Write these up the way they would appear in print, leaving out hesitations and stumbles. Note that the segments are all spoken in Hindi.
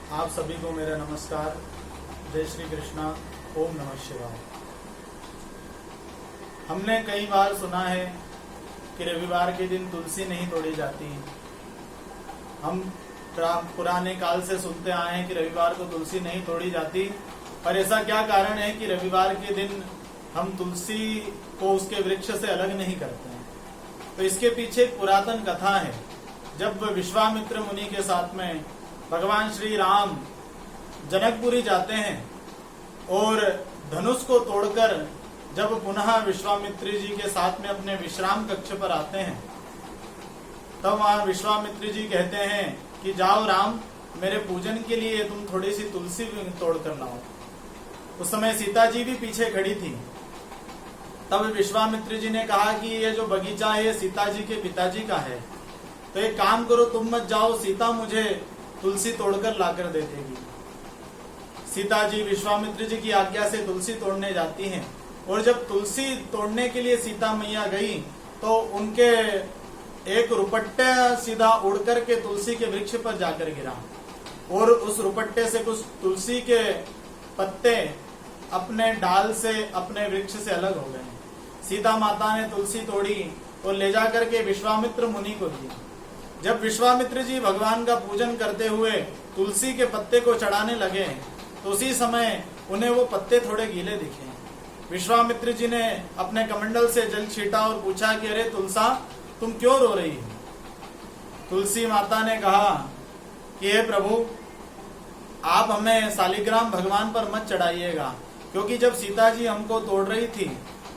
आप सभी को मेरा नमस्कार। जय श्री कृष्णा। ओम नमः शिवाय। हमने कई बार सुना है कि रविवार के दिन तुलसी नहीं तोड़ी जाती। हम पुराने काल से सुनते आए हैं कि रविवार को तुलसी नहीं तोड़ी जाती, पर ऐसा क्या कारण है कि रविवार के दिन हम तुलसी को उसके वृक्ष से अलग नहीं करते हैं? तो इसके पीछे एक पुरातन कथा है। जब विश्वामित्र मुनि के साथ में भगवान श्री राम जनकपुरी जाते हैं और धनुष को तोड़कर जब पुनः विश्वामित्र जी के साथ में अपने विश्राम कक्ष पर आते हैं, तब वहां विश्वामित्र जी कहते हैं कि जाओ राम, मेरे पूजन के लिए तुम थोड़ी सी तुलसी तोड़ कर लाओ। उस समय सीता जी भी पीछे खड़ी थी। तब विश्वामित्र जी ने कहा कि ये जो बगीचा है सीता जी के पिताजी का है, तो एक काम करो, तुम मत जाओ, सीता मुझे तुलसी तोड़कर लाकर दे देगी। सीता जी विश्वामित्र जी की आज्ञा से तुलसी तोड़ने जाती हैं, और जब तुलसी तोड़ने के लिए सीता मैया गई तो उनके एक रुपट्टा सीधा उड़ करके तुलसी के वृक्ष पर जाकर गिरा, और उस रुपट्टे से कुछ तुलसी के पत्ते अपने डाल से, अपने वृक्ष से अलग हो गए। सीता माता ने तुलसी तोड़ी और ले जाकर के विश्वामित्र मुनि को दी। जब विश्वामित्र जी भगवान का पूजन करते हुए तुलसी के पत्ते को चढ़ाने लगे, तो उसी समय उन्हें वो पत्ते थोड़े गीले दिखे। विश्वामित्र जी ने अपने कमंडल से जल छीटा और पूछा कि अरे तुलसा, तुम क्यों रो रही हो? तुलसी माता ने कहा कि हे प्रभु, आप हमें शालिग्राम भगवान पर मत चढ़ाइएगा, क्योंकि जब सीता जी हमको तोड़ रही थी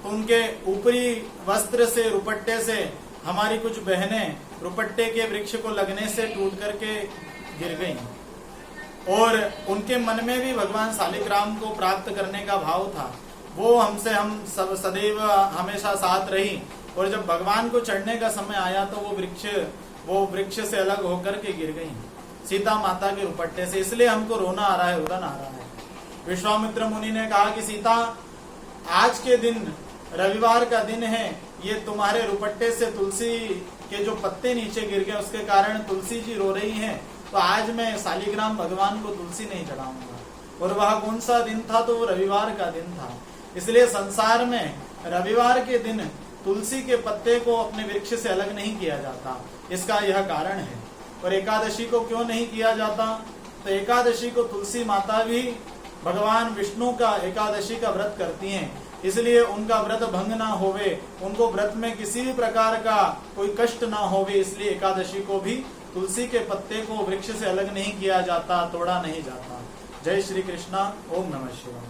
तो उनके ऊपरी वस्त्र से, रुपट्टे से हमारी कुछ बहनें रुपट्टे के वृक्ष को लगने से टूट करके गिर गईं, और उनके मन में भी भगवान शालिग्राम को प्राप्त करने का भाव था। वो हमसे हम सब सदैव हमेशा साथ रही, और जब भगवान को चढ़ने का समय आया तो वो वृक्ष से अलग होकर के गिर गई सीता माता के रुपट्टे से। इसलिए हमको रोना आ रहा है, रुदन आ रहा है। विश्वामित्र मुनि ने कहा कि सीता, आज के दिन रविवार का दिन है, ये तुम्हारे रुपट्टे से तुलसी के जो पत्ते नीचे गिर गए उसके कारण तुलसी जी रो रही हैं, तो आज मैं शालिग्राम भगवान को तुलसी नहीं चढ़ाऊंगा। और वह कौन सा दिन था? तो वो रविवार का दिन था। इसलिए संसार में रविवार के दिन तुलसी के पत्ते को अपने वृक्ष से अलग नहीं किया जाता, इसका यह कारण है। और एकादशी को क्यों नहीं किया जाता? तो एकादशी को तुलसी माता भी भगवान विष्णु का एकादशी का व्रत करती हैं, इसलिए उनका व्रत भंग ना होवे, उनको व्रत में किसी भी प्रकार का कोई कष्ट ना होवे, इसलिए एकादशी को भी तुलसी के पत्ते को वृक्ष से अलग नहीं किया जाता, तोड़ा नहीं जाता। जय श्री कृष्णा। ओम नमः शिवाय।